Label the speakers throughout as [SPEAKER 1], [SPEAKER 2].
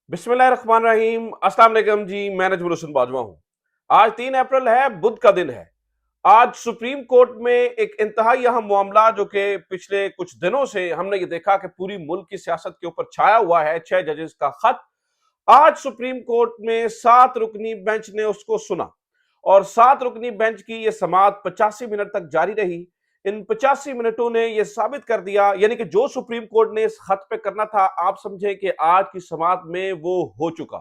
[SPEAKER 1] बिस्मिल्लाहिर्रहमानिर्रहीम। अस्सलाम वालेकुम जी। मैं नजमुल हुसैन बाजवा हूं। आज 3 अप्रैल है, बुध का दिन है। आज सुप्रीम कोर्ट में एक इंतहाई अहम मामला जो कि पिछले कुछ दिनों से हमने ये देखा कि पूरी मुल्क की सियासत के ऊपर छाया हुआ है, 6 जजेस का खत। आज सुप्रीम कोर्ट में 7 रुकनी बेंच ने उसको सुना और 7 रुकनी बेंच की यह समाअत 85 मिनट तक जारी रही। इन 85 मिनटों ने यह साबित कर दिया, यानी कि जो सुप्रीम कोर्ट ने इस खत पे करना था, आप समझे कि आज की समाअत में वो हो चुका।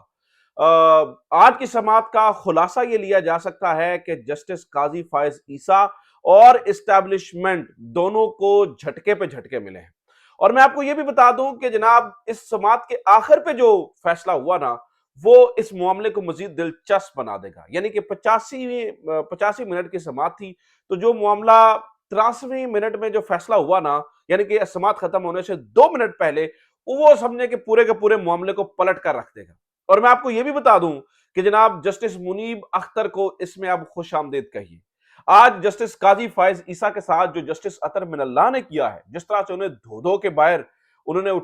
[SPEAKER 1] आज की समाअत का खुलासा यह लिया जा सकता है कि जस्टिस काजी फायज ईसा और इस्टेब्लिशमेंट दोनों को झटके पे झटके मिले हैं। और मैं आपको यह भी बता दूं कि जनाब, इस समाअत के आखिर पे जो फैसला हुआ ना, वो इस मामले को मजीद दिलचस्प बना देगा। यानी कि 85 मिनट की समाअत थी, तो जो मामला 83वें मिनट में जो फैसला हुआ ना, यानी कि समाअत खत्म होने से 2 मिनट पहले, वो समझे कि पूरे के पूरे मामले को पलट कर रख देगा। और मैं आपको यह भी बता दूं कि जनाब, जस्टिस मुनीब अख्तर को इसमें अब खुश आमदेद कहिए। आज जस्टिस काजी फायज ईसा के साथ जो जस्टिस अतर मिनल्ला ने किया है, जिस तरह से उन्हें धो धो के बाहर उन्होंने वो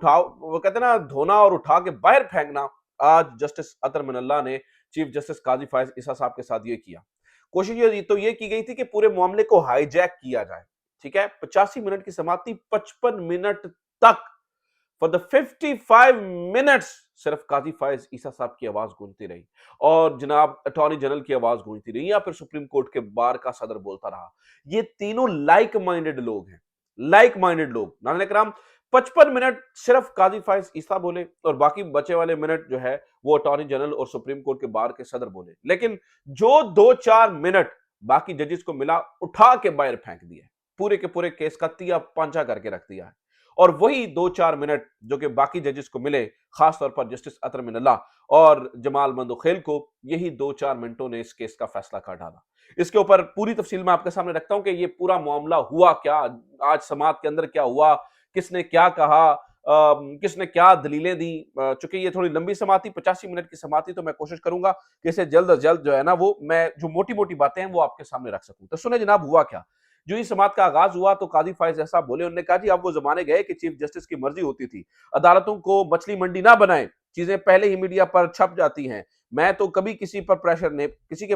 [SPEAKER 1] कहते हैं ना, धोना और उठा के बाहर फेंकना, आज जस्टिस अतर मिनल्ला ने चीफ जस्टिस काजी फायज ईसा साहब के साथ ये किया। कोशिश ये की गई थी कि पूरे मामले को हाईजैक किया जाए। ठीक है, 85 मिनट की समाप्ति, 55 मिनट तक, फॉर द 55 मिनट्स सिर्फ काजी फायज ईसा साहब की आवाज गूंजती रही और जनाब अटॉर्नी जनरल की आवाज गूंजती रही, या फिर सुप्रीम कोर्ट के बार का सदर बोलता रहा। ये तीनों लाइक माइंडेड लोग हैं, लाइक माइंडेड लोग। नाज़रीन कराम, 55 मिनट सिर्फ काजी फायज ईसा बोले और बाकी बचे वाले मिनट जो है वो अटॉर्नी जनरल और सुप्रीम कोर्ट के बार के सदर बोले। लेकिन जो 2-4 मिनट बाकी जजेस को मिला, उठा के बाहर फेंक दिया, पूरे के पूरे केस का तिया पांचा करके रख दिया है। और वही 2-4 मिनट जो कि बाकी जजेस को मिले, खासतौर पर जस्टिस अतर मिनल्ला और जमाल मंदोखेल को, यही 2-4 मिनटों ने इस केस का फैसला कर डाला। इसके ऊपर पूरी तफसील मैं आपके सामने रखता हूं कि ये पूरा मामला हुआ क्या, आज समाअत के अंदर क्या हुआ, किसने क्या कहा, किसने क्या दलीलें दी। चूंकि ये थोड़ी लंबी समाअत थी, 85 मिनट की समाअत थी, तो मैं कोशिश करूंगा कि इसे जल्द अज जल्द जो है ना, वो मैं जो मोटी मोटी बातें हैं वो आपके सामने रख सकूं। तो सुने जनाब, हुआ क्या। जो इस समाअत का आगाज हुआ तो काजी फायज साहब बोले, उन्होंने कहा जी, अब वो जमाने गए कि चीफ जस्टिस की मर्जी होती थी, अदालतों को मछली मंडी ना बनाए, चीजें पहले ही मीडिया पर छप जाती हैं। मैं तो कभी किसी के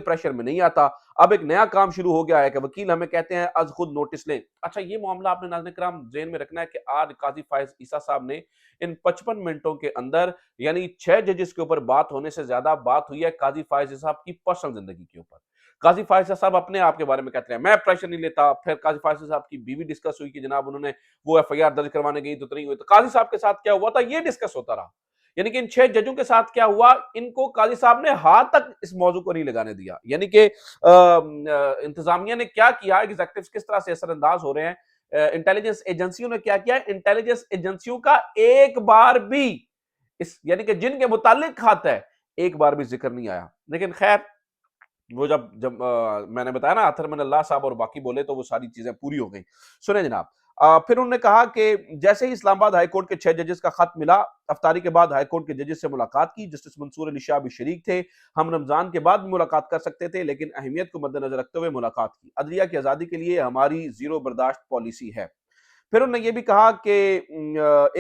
[SPEAKER 1] प्रेशर में नहीं आता। अब एक नया काम शुरू हो गया है कि वकील हमें कहते हैं आज खुद नोटिस लें। अच्छा, ये मामला आपने नाज़रीन कराम ज़हन में रखना है कि आज काजी फायज ईसा साहब ने इन 55 मिनटों के अंदर, यानी 6 जजेस के ऊपर बात होने से ज्यादा बात हुई है काजी फायज साहब की पर्सनल जिंदगी के ऊपर। काजी फायज साहब अपने आप के बारे में कहते हैं, मैं प्रेशर नहीं लेता। फिर काजी फायज साहब की बीवी डिस्कस हुई कि जनाब उन्होंने वो एफआईआर दर्ज करवाने गई तो नहीं हुई। तो काजी साहब के साथ क्या हुआ था, ये डिस्कस होता रहा। यानी कि इन 6 जजों के साथ क्या हुआ, इनको काजी साहब ने हाथ तक इस मौजू को नहीं लगाने दिया। यानी कि इंतजामिया ने क्या किया, एग्जीक्यूटिव्स किस तरह से असरअंदाज हो रहे हैं, इंटेलिजेंस एजेंसियों ने क्या किया, इंटेलिजेंस एजेंसियों का एक बार भी इस, यानी कि जिनके मुतालिक खाता है, एक बार भी जिक्र नहीं आया। लेकिन खैर, वो जब जब मैंने बताया ना, अतर मिनल्ला साहब और बाकी बोले, तो वो सारी चीजें पूरी हो गई। सुने जनाब, फिर उन्होंने कहा कि जैसे ही इस्लामाबाद हाईकोर्ट के 6 जजेस का खत मिला, अफ्तारी के बाद हाईकोर्ट के जजेस से मुलाकात की। जस्टिस मंसूर अली शाह भी शरीक थे। हम रमजान के बाद भी मुलाकात कर सकते थे, लेकिन अहमियत को मद्देनजर रखते हुए मुलाकात की। अदलिया की आजादी के लिए हमारी जीरो बर्दाश्त पॉलिसी है। फिर उन्होंने ये भी कहा कि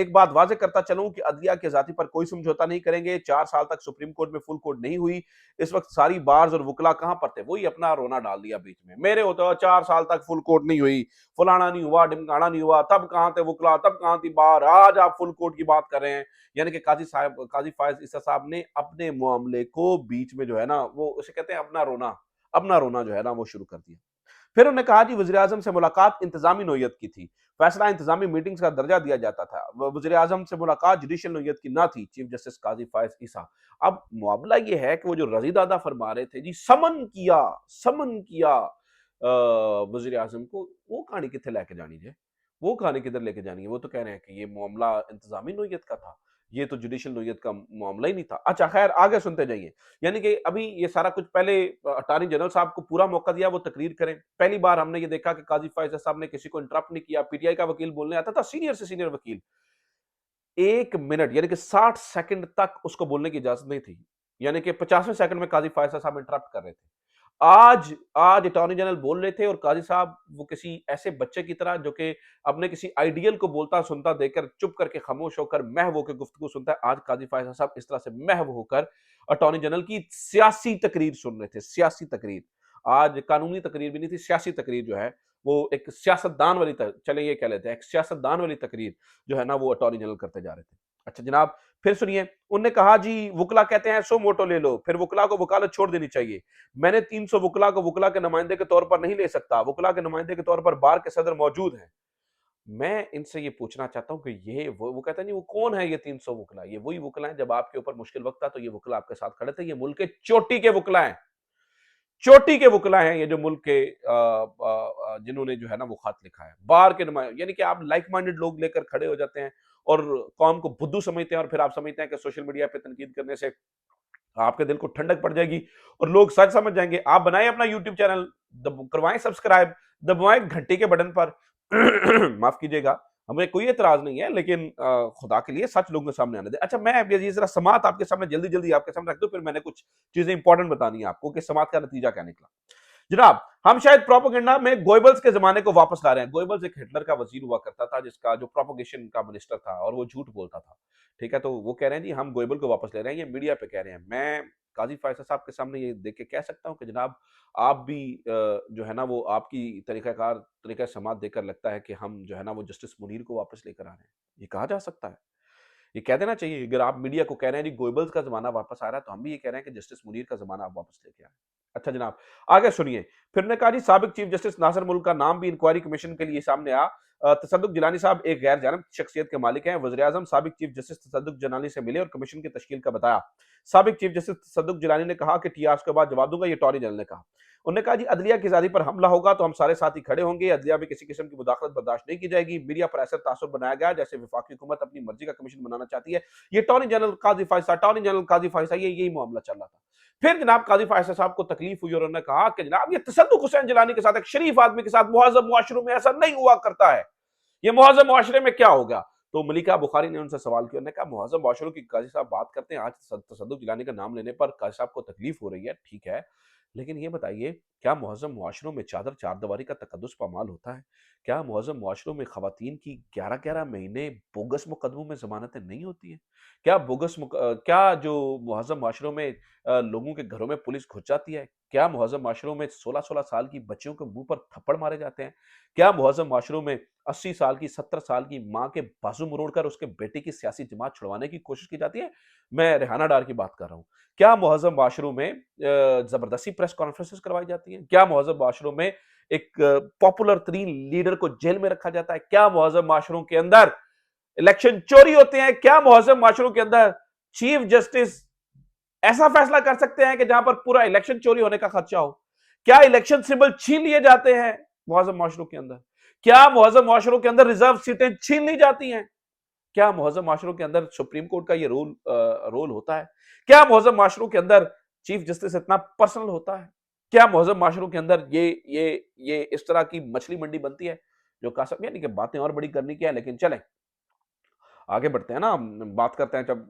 [SPEAKER 1] एक बात वाज़ेह करता चलूं कि अदलिया की आज़ादी पर कोई समझौता नहीं करेंगे। 4 साल तक सुप्रीम कोर्ट में फुल कोर्ट नहीं हुई, इस वक्त सारी बार्स और वकला कहां पर थे, वही अपना रोना डाल दिया बीच में। मेरे होते हुए 4 साल तक फुल कोर्ट नहीं हुई, फलाना नहीं हुआ, ढिमकाना नहीं हुआ, तब कहां थे वकला, तब कहां थी बार, आज आप फुल कोर्ट की बात कर रहे हैं। यानी कि काजी फायज ईसा साहब ने अपने मामले को बीच में जो है ना, वो उसे कहते हैं अपना रोना जो है ना, वो शुरू कर दिया। फिर उन्होंने कहा कि वज़ीर आज़म से मुलाकात इंतजामी नौयत की थी, फैसला इंतजामी मीटिंग्स का दर्जा दिया जाता था। वज़ीर आज़म से मुलाकात जुडिशियल नौयत की ना थी। चीफ जस्टिस काजी फायज ईसा। अब मामला ये है कि वो जो रज़ी दादा फरमा रहे थे जी, समन किया वज़ीर आज़म को, वो कहानी कितने लेके जानी है, वो कहानी किधर लेके जानी है। वो तो कह रहे हैं कि ये मामला इंतजामी नौयत का था, ये तो जुडिशियल नौयत का मामला ही नहीं था। अच्छा खैर, आगे सुनते जाइए। यानी कि अभी ये सारा कुछ पहले अटॉर्नी जनरल साहब को पूरा मौका दिया वो तकरीर करें। पहली बार हमने ये देखा कि काजी फायज़ साहब ने किसी को इंटरप्ट नहीं किया। पीटीआई का वकील बोलने आता था, सीनियर से सीनियर वकील, 1 मिनट यानी कि 60 सेकंड तक उसको बोलने की इजाजत नहीं थी। यानी कि 50वें सेकंड में काजी फायज़ साहब इंटरप्ट कर रहे थे। आज आज अटॉर्नी जनरल बोल रहे थे और काजी साहब वो किसी ऐसे बच्चे की तरह जो कि अपने किसी आइडियल को बोलता सुनता देकर चुप करके खामोश होकर महव होकर गुफ्तगू सुनता है, आज काजी फायजा साहब इस तरह से महव होकर अटॉर्नी जनरल की सियासी तकरीर सुन रहे थे, सियासी तकरीर। आज कानूनी तकरीर भी नहीं थी, सियासी तकरीर जो है वो एक सियासतदान वाली चले ये कह लेते हैं, एक सियासतदान वाली तकरीर जो है ना वो अटॉर्नी जनरल करते जा रहे थे। अच्छा जनाब, फिर सुनिए, उन्होंने कहा जी वुकला कहते हैं सो मोटो ले लो, फिर वुकला को वकालत छोड़ देनी चाहिए। मैंने 300 वुकला को वुकला के नुमाइंदे के तौर पर नहीं ले सकता, वुकला के नुमाइंदे के तौर पर बार के सदर मौजूद हैं। मैं इनसे ये पूछना चाहता हूं कि ये वो कहते हैं नहीं वो कौन है ये 300 वुकला, ये वही वुकला है जब आपके ऊपर मुश्किल वक्त था तो ये वुकला आपके साथ खड़े थे, ये मुल्क के चोटी के वुकला हैं, चोटी के वुकला हैं ये जो मुल्क के जिन्होंने जो है ना वो खत लिखा है बार के नुमाइंदे, यानी कि आप लाइक माइंडेड लोग लेकर खड़े हो जाते हैं और कौम को बुद्धू समझते हैं और फिर आप समझते हैं कि सोशल मीडिया पे तनकीद करने से आपके दिल को ठंडक पड़ जाएगी और लोग सच समझ जाएंगे। आप बनाएं अपना यूट्यूब चैनल, करवाएं सब्सक्राइब, दबाएं घंटी के बटन पर माफ कीजिएगा, हमें कोई एतराज नहीं है, लेकिन खुदा के लिए सच लोगों के सामने आने दे। अच्छा मैं ये जरा समात आपके सामने जल्दी जल्दी आपके सामने रख दूं, फिर मैंने कुछ चीजें इंपॉर्टेंट बतानी है आपको कि समात का नतीजा क्या निकला। जनाब, हम शायद प्रोपेगेंडा में गोयबल्स के जमाने को वापस ला रहे हैं। गोयबल्स एक हिटलर का वजीर हुआ करता था जिसका जो प्रोपोगेशन का मिनिस्टर था और वो झूठ बोलता था। ठीक है, तो वो कह रहे हैं जी हम गोयबल को वापस ले रहे हैं, ये मीडिया पे कह रहे हैं। मैं काजी फायसा साहब के सामने ये देख के कह सकता हूँ कि जनाब आप भी जो है ना वो आपकी तरीकाकार तरीका समात देकर लगता है कि हम जो है ना वो जस्टिस मुनीर को वापस लेकर आ रहे हैं, ये कहा जा सकता है? ये कह देना चाहिए। अगर आप मीडिया को कह रहे हैं जी गोएबल्स का ज़माना वापस आ रहा है, तो हम भी ये कह रहे हैं कि जस्टिस मुनीर का ज़माना आप वापस लेके आएँ। अच्छा जनाब, आगे सुनिए। फिर उन्होंने कहा जी साबिक चीफ जस्टिस नासिर मुल्क का नाम भी इंक्वायरी कमीशन के लिए सामने आया। तसद्दुक जिलानी साहब एक गैर जानब शख्सियत के मालिक हैं। वज़ीर-ए-आज़म साबिक चीफ जस्टिस तसद्दुक जिलानी से मिले और कमीशन की तश्कील का बताया। साबिक चीफ जस्टिस तसद्दुक जिलानी ने कहा कि टीआरएस के बाद जवाब दूँगा, ये अटॉर्नी जनरल ने कहा। उन्होंने कहा जी अदलिया की आज़ादी पर हमला होगा तो हम सारे साथ ही खड़े होंगे, अदलिया में किसी किस्म की मुदाखलत बर्दाश्त नहीं की जाएगी। मीडिया पर ऐसा तासुर बनाया गया जैसे वफाकी हुकूमत अपनी मर्जी का कमीशन बनाना चाहती है। ये अटॉर्नी जनरल काजी फायसा ये यही मामला चल रहा था। फिर जनाब काजी फायसा साहब को तकलीफ हुई और उन्होंने कहा कि जनाब ये तसद्दुक हुसैन जिलानी के साथ एक शरीफ आदमी के साथ मुहज़्ज़ब मुआशरों में ऐसा नहीं हुआ करता है, ये मुहज़्ज़ब मुआशरे में क्या होगा? तो मलिका बुखारी ने उनसे सवाल किया, उन्होंने कहा मुहज़्ज़ब मुआशरों की काजी साहब बात करते हैं, आज तसद्दुक जिलानी का नाम लेने पर काजी साहब को तकलीफ हो रही है, ठीक है। लेकिन ये बताइए क्या मुहज़्ज़म मुआशरों में चादर चारदीवारी का तकद्दुस पामाल होता है? क्या मुहज़्ज़म मुआशरों में ख़वातीन की 11-11 महीने बोगस मुकदमों में ज़मानतें नहीं होती हैं? क्या जो मुहज़्ज़म मुआशरों में लोगों के घरों में पुलिस घुस जाती है? क्या मुहज़्ज़म मुआशरों में 16-16 साल की बच्चियों के मुँह पर थप्पड़ मारे जाते हैं? क्या मुहज़्ज़म मुआशरों में 80 साल की, 70 साल की माँ के बाजू मरोड़कर उसके बेटे की सियासी जमात छुड़वाने की कोशिश की जाती है? मैं रेहाना डार की बात कर रहा हूँ। क्या मुहज़्ज़म मुआशरों में ज़बरदस्ती प्रेस कॉन्फ्रेंसेस करवाई जाती हैं? क्या मुहज़्ज़म मुआशरों में एक पॉपुलर तरीन लीडर को जेल में रखा जाता है? क्या मुहज़्ज़म मुआशरों के अंदर इलेक्शन चोरी होते हैं? क्या मुहज़्ज़म मुआशरों के अंदर चीफ जस्टिस ऐसा फैसला कर सकते हैं कि जहां पर पूरा इलेक्शन चोरी होने का खदशा हो? क्या इलेक्शन सिंबल छीन लिए जाते हैं मुहज़्ज़म मुआशरों के अंदर? क्या मुहज़्ज़म मुआशरों के अंदर रिजर्व सीटें छीन ली जाती हैं? क्या मुहज़्ज़म माशरों के अंदर सुप्रीम कोर्ट का ये रोल होता है? क्या मुहज़्ज़म माशरों के अंदर चीफ जस्टिस इतना पर्सनल होता है? क्या मुहज़्ज़म माशरों के अंदर ये इस तरह की मछली मंडी बनती है? जो कह सकते हैं यानी कि बातें और बड़ी करनी क्या है, लेकिन चलें आगे बढ़ते हैं ना, हम बात करते हैं जब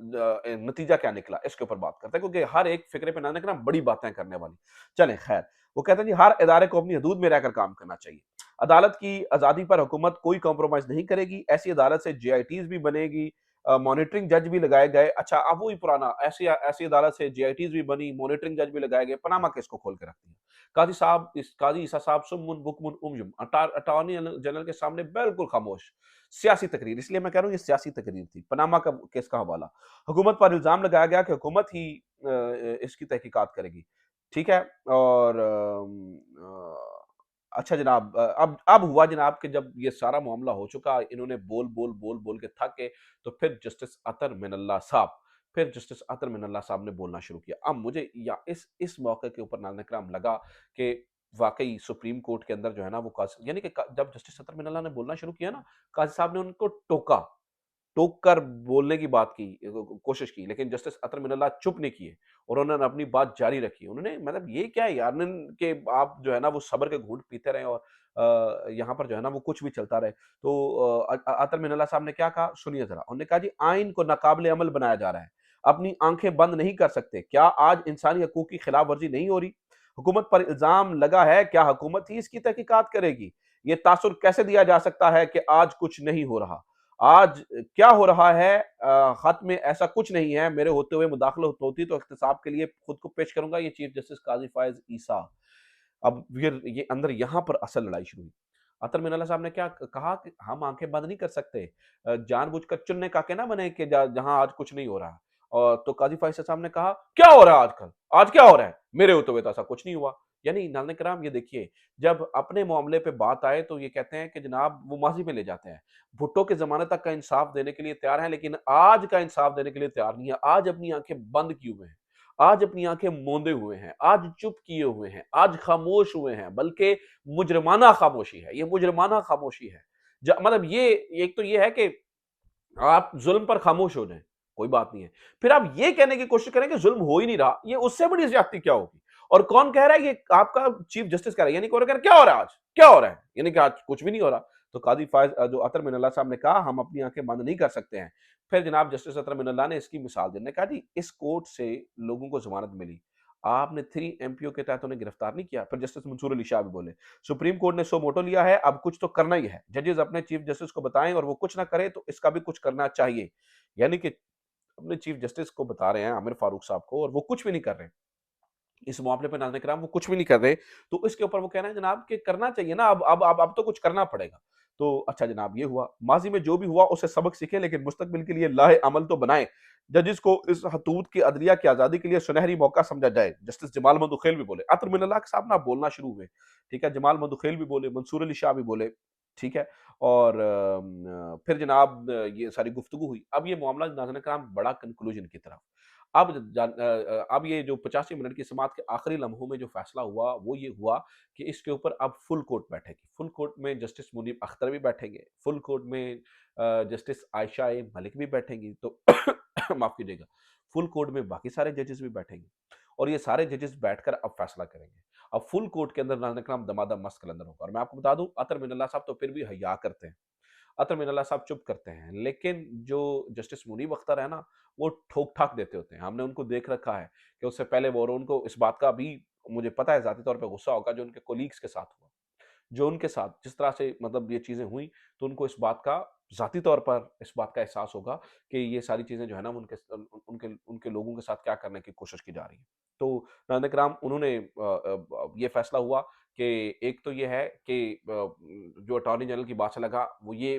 [SPEAKER 1] नतीजा क्या निकला इसके ऊपर बात करते हैं क्योंकि हर एक फिक्रे पे ना निकलना बड़ी बातें करने वाली। चलें खैर, वो कहते हैं जी हर इदारे को अपनी हदूद में रहकर काम करना चाहिए। अदालत की आज़ादी पर हुकूमत कोई कॉम्प्रोमाइज़ नहीं करेगी। ऐसी अदालत से जेआईटीज़ भी बनेगी, मॉनिटरिंग जज भी लगाए गए। अच्छा अब वही पुराना ऐसी ऐसी अदालत से जेआईटीज़ भी बनी, मॉनिटरिंग जज भी लगाए गए। पनामा केस को खोल के रख दिया। काज़ी ईसा साहब सुम्मुन बुकमुन उमयुम अटॉर्नी जनरल के सामने बिल्कुल खामोश। सियासी तकरीर, इसलिए मैं कह रहा हूँ ये सियासी तकरीर थी। पनामा का केस का हवाला। हुकूमत पर इल्ज़ाम लगाया गया कि हुकूमत ही इसकी तहकीकात करेगी। ठीक है? और अच्छा जनाब, अब हुआ जनाब कि जब ये सारा मामला हो चुका, इन्होंने बोल के थक गए, तो फिर जस्टिस अतर मिनल्ला साहब ने बोलना शुरू किया। अब मुझे या इस मौके के ऊपर नाज़िर इकराम लगा कि वाक़ई सुप्रीम कोर्ट के अंदर जो है ना वो यानी कि जब जस्टिस अतर मिनल्ला ने बोलना शुरू किया ना, काज़ी साहब ने उनको टोका। टोक कर बोलने की बात की कोशिश की, लेकिन जस्टिस अतर मिनल्ला चुप नहीं किए और उन्होंने अपनी बात जारी रखी। उन्होंने मतलब ये क्या है यार कि आप जो है ना वो सब्र के घूंट पीते रहें और यहाँ पर जो है ना वो कुछ भी चलता रहे। तो अतर मिनल्ला साहब ने क्या कहा सुनिए ज़रा। उन्होंने कहा जी आइन को नाकाबिल अमल बनाया जा रहा है। अपनी आंखें बंद नहीं कर सकते। क्या आज इंसानी हकूक की खिलाफ वर्जी नहीं हो रही? हुकूमत पर इल्जाम लगा है, क्या हुकूमत ही इसकी तहकीकात करेगी? ये तासुर कैसे दिया जा सकता है कि आज कुछ नहीं हो रहा? आज क्या हो रहा है? खत में ऐसा कुछ नहीं है, मेरे होते हुए मुदाखलत होती तो एहतसाब के लिए खुद को पेश करूंगा। ये चीफ जस्टिस काजी फायज ईसा। अब फिर ये अंदर यहां पर असल लड़ाई शुरू हुई। अतर मिनल्ला साहब ने क्या कहा कि हम आंखें बंद नहीं कर सकते, जानबूझकर चुनने का के ना बने कि जहां आज कुछ नहीं हो रहा। और तो काजी फायज साहब ने कहा, क्या हो रहा है आजकल? आज क्या हो रहा है? मेरे होते हुए तो ऐसा कुछ नहीं हुआ। यानी नाज़रीन किराम, ये देखिए, जब अपने मामले पे बात आए तो ये कहते हैं कि जनाब वो माजी में ले जाते हैं। भुट्टो के जमाने तक का इंसाफ देने के लिए तैयार हैं, लेकिन आज का इंसाफ देने के लिए तैयार नहीं है। आज अपनी आंखें बंद किए हुए हैं, आज अपनी आंखें मूंदे हुए हैं, आज चुप किए हुए हैं, आज खामोश हुए हैं, बल्कि मुजरमाना खामोशी है। ये मुजरमाना खामोशी है। मतलब ये एक तो ये है कि आप जुल्म पर खामोश हो जाएं, कोई बात नहीं है। फिर आप ये कहने की कोशिश करें कि जुल्म हो ही नहीं रहा, ये उससे बड़ी ज्यादती क्या होगी? और कौन कह रहा है? ये आपका चीफ जस्टिस कह रहा है। यानी कौन कह रहा है क्या हो रहा है आज? क्या हो रहा है? यानी कि आज कुछ भी नहीं हो रहा। तो कादी फायज जो अतर मिनल्ला साहब ने कहा, हम अपनी आंखें बंद नहीं कर सकते हैं। फिर जनाब जस्टिस अतर मिनल्ला ने इसकी मिसाल दी। उन्होंने कहा जी, इस कोर्ट से लोगों को जमानत मिली, आपने 3 एमपीओ के तहत उन्हें गिरफ्तार नहीं किया। फिर जस्टिस मंसूर अली शाह भी बोले, सुप्रीम कोर्ट ने सो मोटो लिया है, अब कुछ तो करना ही है। जजेस अपने चीफ जस्टिस को बताएं और वो कुछ ना करे तो इसका भी कुछ करना चाहिए। यानी कि अपने चीफ जस्टिस को बता रहे हैं, आमिर फारूक साहब को, और वो कुछ भी नहीं कर रहे इस मामले पे। नाज़रीन किराम, वो कुछ भी नहीं कर रहे, तो इसके ऊपर वो कह रहे हैं जनाब कि करना चाहिए ना, अब तो कुछ करना पड़ेगा। तो अच्छा जनाब, ये हुआ, माजी में जो भी हुआ उससे सबक सीखें, लेकिन मुस्तकबिल के लिए लाहे अमल तो बनाएं। जजिस को इस हतूत की अदलिया की आजादी के लिए सुनहरी मौका समझा जाए। जस्टिस जमाल मधुखेल भी बोले, अतर मिनल्ला साहब ना बोलना शुरू हुए, ठीक है, जमाल मधुखेल भी बोले, मंसूर अली शाह भी बोले, ठीक है। और फिर जनाब ये सारी गुफ्तगू हुई। अब ये मामला नाज़रीन किराम बड़ा कंक्लूजन की तरफ। अब ये जो 85 मिनट की समाअत के आखिरी लम्हों में जो फैसला हुआ, वो ये हुआ कि इसके ऊपर अब फुल कोर्ट बैठेगी। फुल कोर्ट में जस्टिस मुनीब अख्तर भी बैठेंगे, फुल कोर्ट में जस्टिस आयशा ए मलिक भी बैठेंगी, तो माफ कीजिएगा, फुल कोर्ट में बाकी सारे जजेस भी बैठेंगे, और ये सारे जजेस बैठकर अब फैसला करेंगे। अब फुल कोर्ट के अंदर नाज़रीन किराम दमादम मस्त कलंदर होगा। और मैं आपको बता दूं, अतर मिनल्ला साहब तो फिर भी हया करते हैं, अतर मिनल्ला साहब चुप करते हैं, लेकिन जो जस्टिस मुनीब अख्तर है ना, वो ठोक ठाक देते होते हैं। हमने उनको देख रखा है कि उससे पहले वो, और उनको इस बात का भी मुझे पता है जाती तौर पे गुस्सा होगा जो उनके कोलीग्स के साथ हुआ, जो उनके साथ जिस तरह से मतलब ये चीजें हुई, तो उनको इस बात का जाती तौर पर इस बात का एहसास होगा कि ये सारी चीजें जो है ना, उनके उनके उनके लोगों के साथ क्या करने की कोशिश की जा रही है। तो नाज़रीन किराम, उन्होंने ये फैसला हुआ कि एक तो ये है कि जो अटॉर्नी जनरल की बात से लगा, वो ये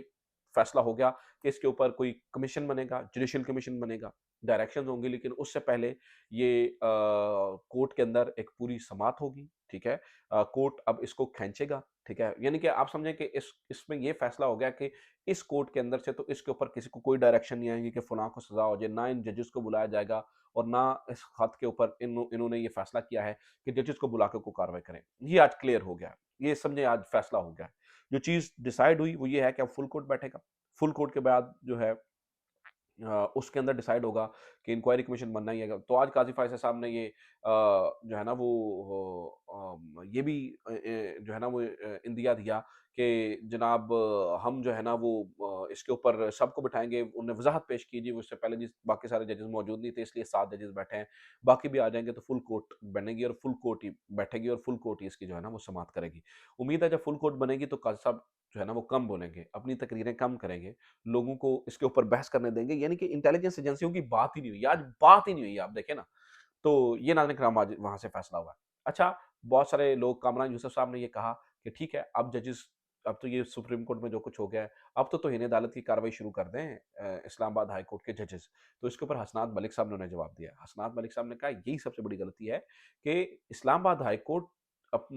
[SPEAKER 1] फैसला हो गया कि इसके ऊपर कोई कमीशन बनेगा, जुडिशियल कमीशन बनेगा, डायरेक्शंस होंगी, लेकिन उससे पहले ये कोर्ट के अंदर एक पूरी समाअत होगी, ठीक है। कोर्ट अब इसको खींचेगा, ठीक है। यानी कि आप समझें कि इसमें ये फैसला हो गया कि इस कोर्ट के अंदर से तो इसके ऊपर किसी को कोई डायरेक्शन नहीं आएंगे कि फलां को सजा हो जाए, ना इन जजेस को बुलाया जाएगा, और ना इस खत के ऊपर इन्होंने ये फैसला किया है कि जजेस को बुला के को कार्रवाई करें। ये आज क्लियर हो गया, ये समझे आज फैसला हो गया। जो चीज डिसाइड हुई वो ये है कि अब फुल कोर्ट बैठेगा। फुल कोर्ट के बाद जो है उसके अंदर डिसाइड होगा कि इंक्वायरी कमीशन बनना ही है। तो आज काजी फायसा साहब ने ये जो है ना वो ये भी जो है ना वो इंदिया दिया कि जनाब हम जो है ना वो इसके ऊपर सबको बिठाएंगे। उन्होंने वजाहत पेश की जी, उससे पहले जिस बाकी सारे जजेस मौजूद नहीं थे, इसलिए 7 जजेस बैठे हैं, बाकी भी आ जाएंगे तो फुल कोर्ट बनेगी, और फुल कोर्ट ही बैठेगी, और फुल कोर्ट ही इसकी जो है ना वो समाप्त करेगी। उम्मीद है जब फुल कोर्ट बनेगी तो काजी साहब जो है ना वो कम बोलेंगे, अपनी तकरीरें कम करेंगे, लोगों को इसके ऊपर बहस करने देंगे। यानी कि इंटेलिजेंस एजेंसियों की बात ही नहीं हुई, आज बात ही नहीं हुई, आप देखें ना। तो ये नाज़रीन किराम आज वहाँ से फैसला हुआ। अच्छा, बहुत सारे लोग, कामरान यूसुफ साहब ने ये कहा कि ठीक है, अब जजेस, अब तो ये सुप्रीम कोर्ट में जो कुछ हो गया है, अब तो तौहीन अदालत की कार्रवाई शुरू कर दें इस्लामाबाद हाई कोर्ट के जजेस। तो इसके ऊपर हसनात मलिक साहब ने उन्हें जवाब दिया। हसनात मलिक साहब ने कहा यही सबसे बड़ी गलती है कि इस्लामाबाद हाई कोर्ट अप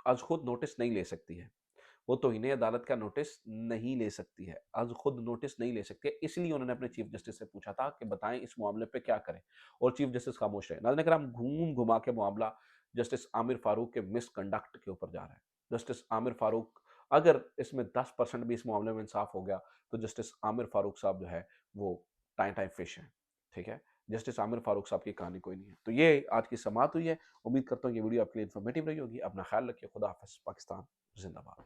[SPEAKER 1] आज खुद नोटिस नहीं ले सकती है, वो तौहीन अदालत का नोटिस नहीं ले सकती है, आज खुद नोटिस नहीं ले सकती है। इसलिए उन्होंने अपने चीफ जस्टिस से पूछा था कि बताएं इस मामले पे क्या करें, और चीफ जस्टिस खामोश रहे। नाज़रीन करम, घूम घुमा के मामला जस्टिस आमिर फारूक के मिसकंडक्ट के ऊपर जा रहा है। जस्टिस आमिर फारूक, अगर इसमें 10% भी इस मामले में इंसाफ हो गया तो जस्टिस आमिर फारूक साहब जो है वो टाइम टाइम फिश है, ठीक है। जस्टिस आमिर फारूक साहब की कहानी कोई नहीं है। तो ये आज की समाप्त हुई है। उम्मीद करता हूँ ये वीडियो आपके लिए इन्फॉर्मेटिव रही होगी। अपना ख्याल रखिए। खुदा हाफिज़। पाकिस्तान जिंदाबाद।